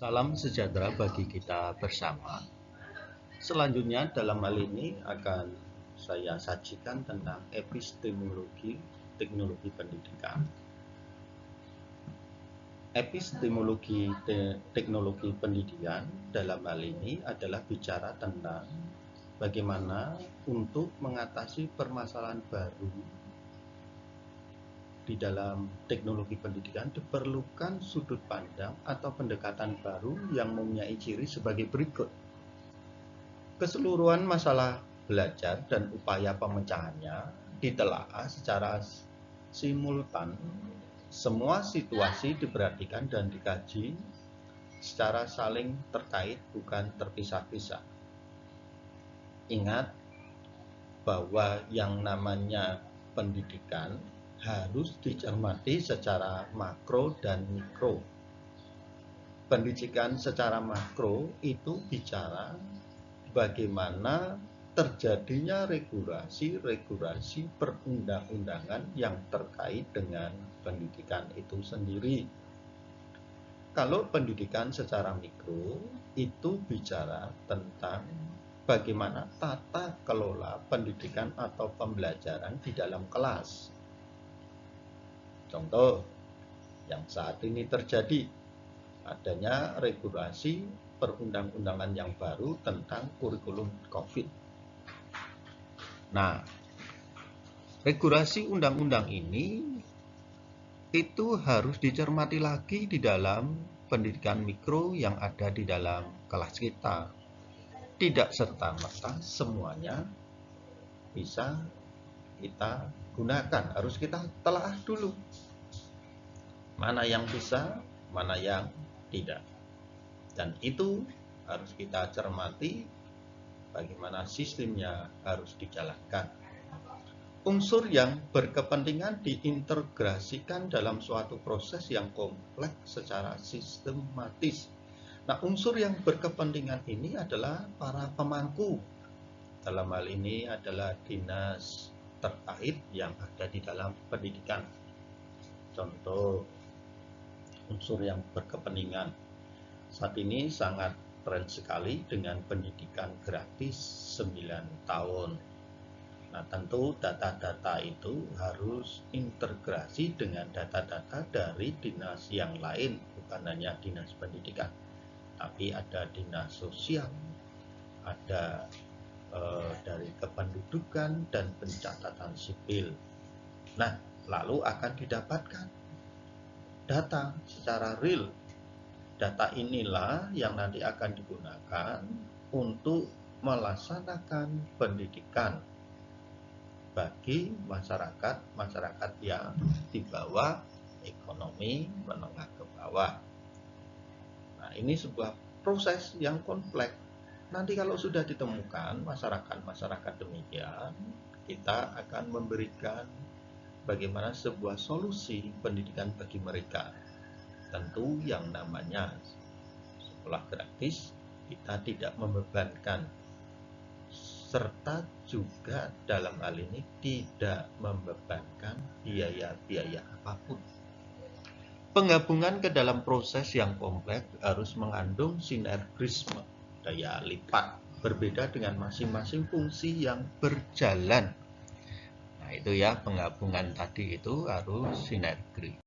Salam sejahtera bagi kita bersama. Selanjutnya dalam hal ini akan saya sajikan tentang epistemologi teknologi pendidikan. Epistemologi teknologi pendidikan dalam hal ini adalah bicara tentang bagaimana untuk mengatasi permasalahan baru di dalam teknologi pendidikan diperlukan sudut pandang atau pendekatan baru yang mempunyai ciri sebagai berikut. Keseluruhan masalah belajar dan upaya pemecahannya ditelaah secara simultan. Semua situasi diperhatikan dan dikaji secara saling terkait, bukan terpisah-pisah. Ingat bahwa yang namanya pendidikan harus dicermati secara makro dan mikro. Pendidikan secara makro itu bicara bagaimana terjadinya regulasi perundang-undangan yang terkait dengan pendidikan itu sendiri. Kalau pendidikan secara mikro itu bicara tentang bagaimana tata kelola pendidikan atau pembelajaran di dalam kelas. Contoh yang saat ini terjadi, adanya regulasi perundang-undangan yang baru tentang kurikulum COVID. Nah, regulasi undang-undang ini itu harus dicermati lagi di dalam pendidikan mikro yang ada di dalam kelas kita. Tidak serta-merta semuanya bisa kita gunakan, harus kita telaah dulu. Mana yang bisa, mana yang tidak. Dan itu harus kita cermati bagaimana sistemnya harus dijalankan. Unsur yang berkepentingan diintegrasikan dalam suatu proses yang kompleks secara sistematis. Nah, unsur yang berkepentingan ini adalah para pemangku. Dalam hal ini adalah dinas terkait yang ada di dalam pendidikan. Contoh unsur yang berkepentingan saat ini sangat tren sekali dengan pendidikan gratis 9 tahun. Nah, tentu data-data itu harus integrasi dengan data-data dari dinas yang lain, bukan hanya dinas pendidikan, tapi ada dinas sosial, ada dari kependudukan dan pencatatan sipil. Nah, lalu akan didapatkan data secara real. Data inilah yang nanti akan digunakan untuk melaksanakan pendidikan bagi masyarakat yang di bawah ekonomi menengah ke bawah. Nah, ini sebuah proses yang kompleks. Nanti kalau sudah ditemukan masyarakat demikian, kita akan memberikan bagaimana sebuah solusi pendidikan bagi mereka. Tentu yang namanya sekolah gratis kita tidak membebankan, serta juga dalam hal ini tidak membebankan biaya-biaya apapun. Penggabungan ke dalam proses yang kompleks harus mengandung sinergisme, daya lipat, berbeda dengan masing-masing fungsi yang berjalan. Nah, itu ya, penggabungan tadi itu harus sinergi.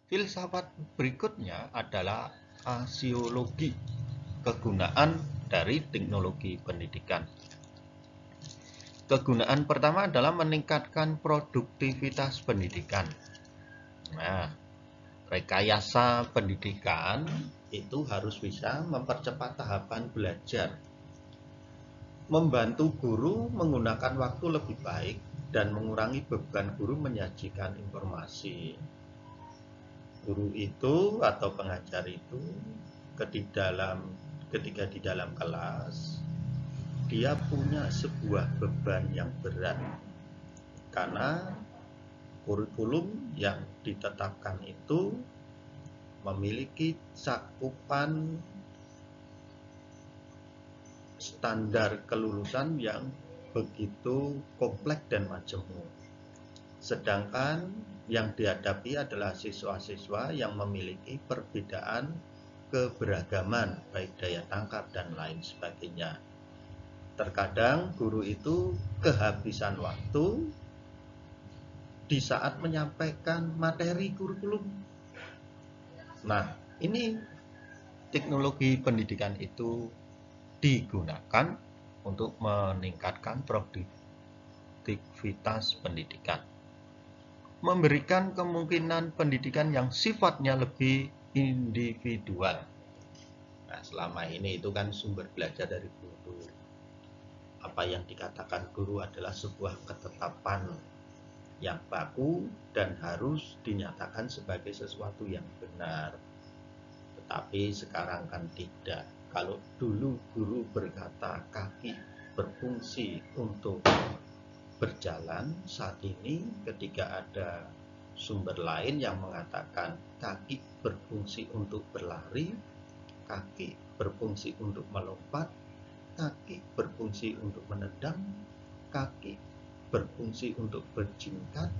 Filsafat berikutnya adalah asiologi, kegunaan dari teknologi pendidikan. Kegunaan pertama adalah meningkatkan produktivitas pendidikan. Nah, rekayasa pendidikan itu harus bisa mempercepat tahapan belajar, membantu guru menggunakan waktu lebih baik, dan mengurangi beban guru menyajikan informasi. Guru itu atau pengajar itu ketika di dalam kelas, dia punya sebuah beban yang berat karena kurikulum yang ditetapkan itu memiliki cakupan standar kelulusan yang begitu kompleks dan majemuk. Sedangkan yang dihadapi adalah siswa-siswa yang memiliki perbedaan keberagaman, baik daya tangkap dan lain sebagainya. Terkadang guru itu kehabisan waktu di saat menyampaikan materi kurikulum. Nah, ini teknologi pendidikan itu digunakan untuk meningkatkan produktivitas pendidikan, memberikan kemungkinan pendidikan yang sifatnya lebih individual. Nah, selama ini itu kan sumber belajar dari guru. Apa yang dikatakan guru adalah sebuah ketetapan yang baku dan harus dinyatakan sebagai sesuatu yang benar. Tetapi sekarang kan tidak. Kalau dulu guru berkata kaki berfungsi untuk berjalan, saat ini ketika ada sumber lain yang mengatakan kaki berfungsi untuk berlari, kaki berfungsi untuk melompat, kaki berfungsi untuk menendang, kaki berfungsi untuk berjingkat,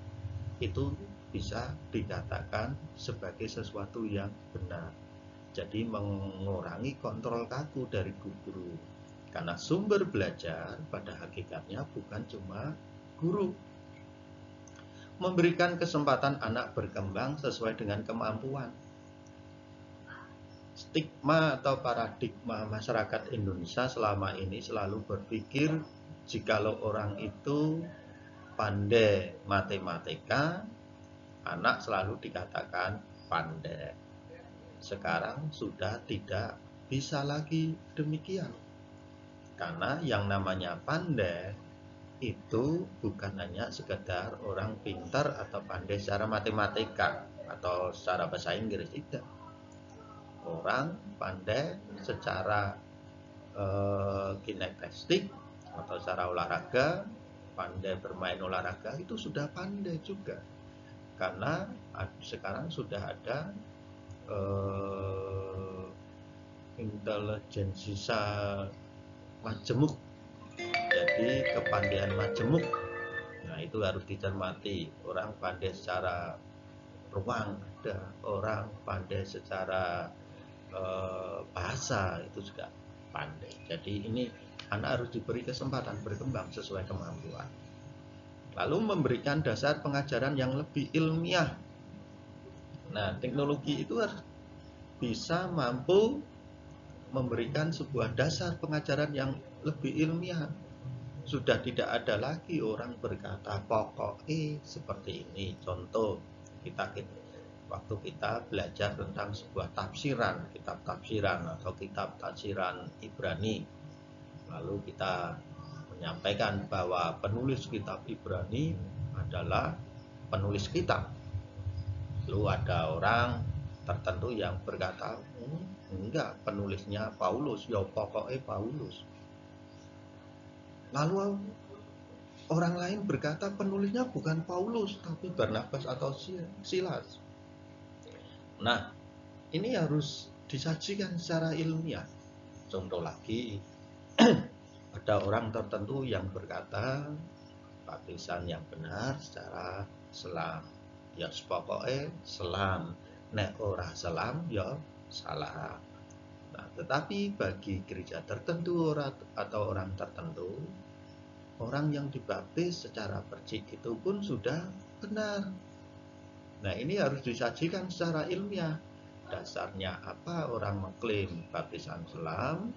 itu bisa dikatakan sebagai sesuatu yang benar. Jadi mengurangi kontrol kaku dari guru. Karena sumber belajar pada hakikatnya bukan cuma guru. Memberikan kesempatan anak berkembang sesuai dengan kemampuan. Stigma atau paradigma masyarakat Indonesia selama ini selalu berpikir jikalau orang itu pandai matematika, anak selalu dikatakan pandai. Sekarang sudah tidak bisa lagi demikian. Karena yang namanya pandai itu bukan hanya sekedar orang pintar atau pandai secara matematika atau secara bahasa Inggris, tidak. Orang pandai secara kinestetik atau secara olahraga, pandai bermain olahraga itu sudah pandai juga. Karena sekarang sudah ada intelijensia majemuk, jadi kepandaian majemuk. Nah, itu harus dicermati. Orang pandai secara ruang, ada orang pandai secara bahasa, itu juga pandai. Jadi ini anak harus diberi kesempatan berkembang sesuai kemampuan. Lalu memberikan dasar pengajaran yang lebih ilmiah. Nah, teknologi itu harus bisa mampu memberikan sebuah dasar pengajaran yang lebih ilmiah. Sudah tidak ada lagi orang berkata pokok seperti ini. Contoh, waktu kita belajar tentang sebuah tafsiran, kitab tafsiran atau kitab tafsiran Ibrani, lalu kita menyampaikan bahwa penulis kitab Ibrani adalah penulis kitab. Lalu ada orang tertentu yang berkata, enggak, penulisnya Paulus, ya pokoknya Paulus. Lalu orang lain berkata penulisnya bukan Paulus, tapi Barnabas atau Silas. Nah, ini harus disajikan secara ilmiah. Contoh lagi, ada orang tertentu yang berkata baptisan yang benar secara selam. Ya pokoknya selam, nek ora selam ya salah. Nah, tetapi bagi gereja tertentu atau orang tertentu, orang yang dibaptis secara percik itu pun sudah benar. Nah, ini harus disajikan secara ilmiah. Dasarnya apa orang mengklaim baptisan selam?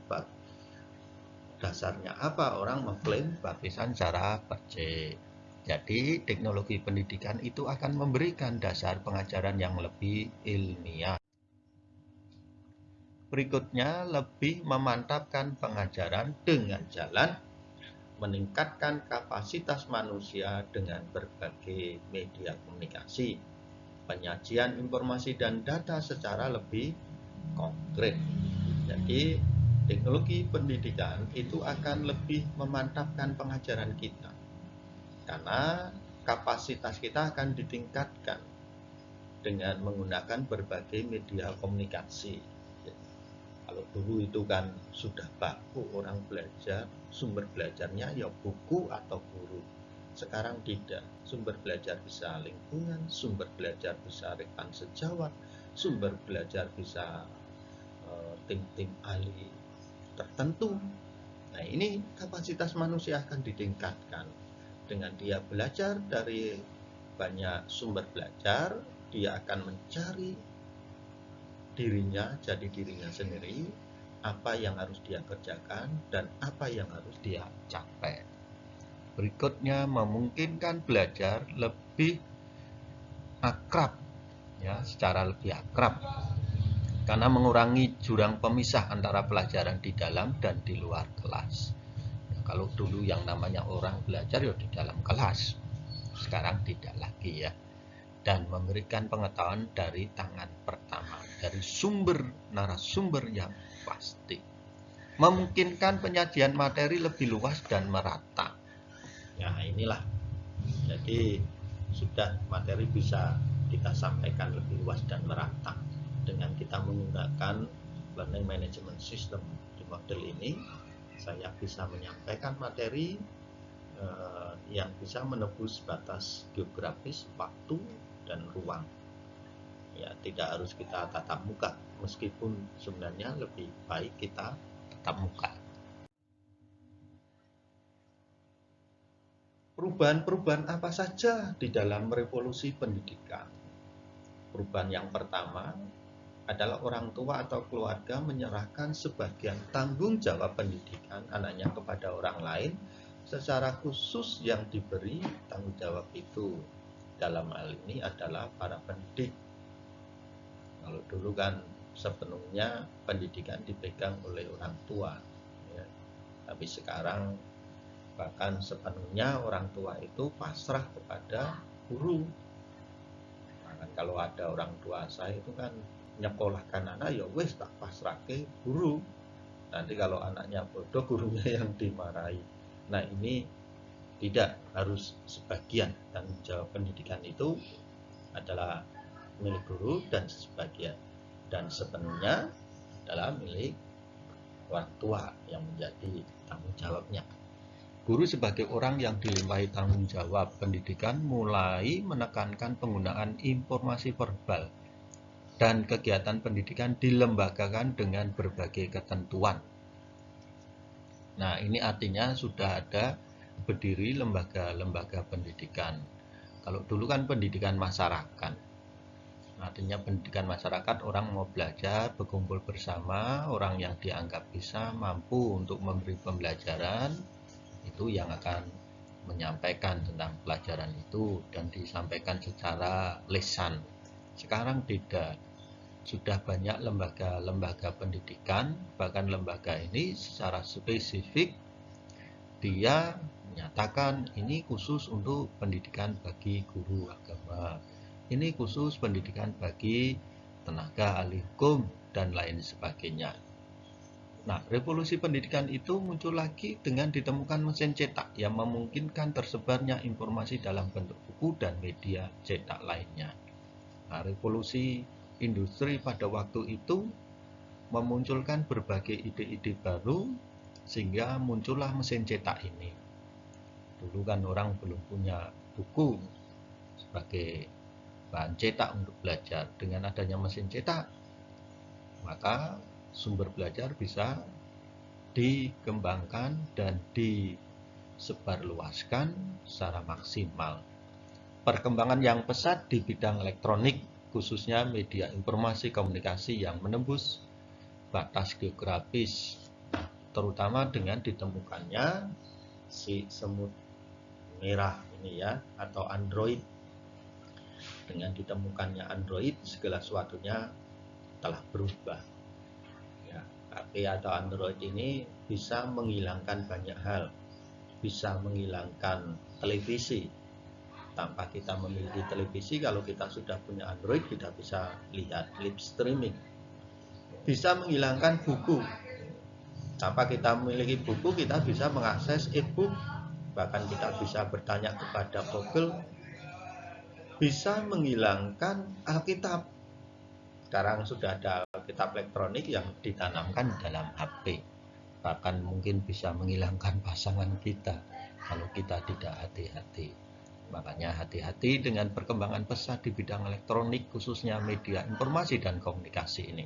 Dasarnya apa orang mengklaim baptisan secara percik? Jadi teknologi pendidikan itu akan memberikan dasar pengajaran yang lebih ilmiah. Berikutnya, lebih memantapkan pengajaran dengan jalan meningkatkan kapasitas manusia dengan berbagai media komunikasi, penyajian informasi dan data secara lebih konkret. Jadi teknologi pendidikan itu akan lebih memantapkan pengajaran kita, karena kapasitas kita akan ditingkatkan dengan menggunakan berbagai media komunikasi. Kalau dulu itu kan sudah baku orang belajar, sumber belajarnya ya buku atau guru. Sekarang tidak. Sumber belajar bisa lingkungan, sumber belajar bisa rekan sejawat, sumber belajar bisa tim-tim ahli tertentu. Nah, ini kapasitas manusia akan ditingkatkan. Dengan dia belajar dari banyak sumber belajar, dia akan mencari dirinya, jadi dirinya sendiri, apa yang harus dia kerjakan dan apa yang harus dia capai. Berikutnya, memungkinkan belajar lebih akrab, ya, secara lebih akrab, karena mengurangi jurang pemisah antara pelajaran di dalam dan di luar kelas. Ya, kalau dulu yang namanya orang belajar ya di dalam kelas, sekarang tidak lagi, ya. Dan memberikan pengetahuan dari tangan pertama, dari sumber narasumber yang pasti. Memungkinkan penyajian materi lebih luas dan merata. Ya, inilah. Jadi sudah materi bisa kita sampaikan lebih luas dan merata. Dengan kita menggunakan learning management system di model ini, saya bisa menyampaikan materi yang bisa menembus batas geografis, waktu, dan ruang. Ya, tidak harus kita tatap muka, meskipun sebenarnya lebih baik kita tatap muka. Perubahan-perubahan apa saja di dalam revolusi pendidikan? Perubahan yang pertama adalah orang tua atau keluarga menyerahkan sebagian tanggung jawab pendidikan anaknya kepada orang lain, secara khusus yang diberi tanggung jawab itu dalam hal ini adalah para pendidik. Kalau dulu kan sepenuhnya pendidikan dipegang oleh orang tua, ya. Tapi sekarang bahkan sepenuhnya orang tua itu pasrah kepada guru. Bahkan kalau ada orang tua saya itu kan nyekolahkan anak, ya wes tak pasrah ke guru. Nanti kalau anaknya bodoh, gurunya yang dimarahi. Nah, ini tidak, harus sebagian tanggung jawab pendidikan itu adalah milik guru dan sebagian, dan sepenuhnya adalah milik orang tua yang menjadi tanggung jawabnya. Guru sebagai orang yang dilimpahi tanggung jawab pendidikan mulai menekankan penggunaan informasi verbal dan kegiatan pendidikan dilembagakan dengan berbagai ketentuan. Nah, ini artinya sudah ada berdiri lembaga-lembaga pendidikan. Kalau dulu kan pendidikan masyarakat. Artinya pendidikan masyarakat, orang mau belajar, berkumpul bersama, orang yang dianggap bisa mampu untuk memberi pembelajaran, itu yang akan menyampaikan tentang pelajaran itu dan disampaikan secara lisan. Sekarang tidak. Sudah banyak lembaga-lembaga pendidikan, bahkan lembaga ini secara spesifik dia menyatakan ini khusus untuk pendidikan bagi guru agama, ini khusus pendidikan bagi tenaga ahli hukum, dan lain sebagainya. Nah, revolusi pendidikan itu muncul lagi dengan ditemukan mesin cetak yang memungkinkan tersebarnya informasi dalam bentuk buku dan media cetak lainnya. Nah, revolusi industri pada waktu itu memunculkan berbagai ide-ide baru sehingga muncullah mesin cetak ini. Dulu kan orang belum punya buku sebagai bahan cetak untuk belajar. Dengan adanya mesin cetak, maka sumber belajar bisa dikembangkan dan disebarluaskan secara maksimal. Perkembangan yang pesat di bidang elektronik, khususnya media informasi komunikasi yang menembus batas geografis, terutama dengan ditemukannya si semut merah ini, ya, atau Android. Dengan ditemukannya Android, segala sesuatunya telah berubah. HP atau Android ini bisa menghilangkan banyak hal, bisa menghilangkan televisi. Tanpa kita memiliki televisi, kalau kita sudah punya Android, kita bisa lihat live streaming. Bisa menghilangkan buku. Tanpa kita memiliki buku, kita bisa mengakses e-book. Bahkan kita bisa bertanya kepada Google. Bisa menghilangkan Alkitab. Sekarang sudah ada Alkitab elektronik yang ditanamkan dalam HP. bahkan mungkin bisa menghilangkan pasangan kita kalau kita tidak hati-hati. Makanya hati-hati dengan perkembangan pesat di bidang elektronik, khususnya media informasi dan komunikasi ini.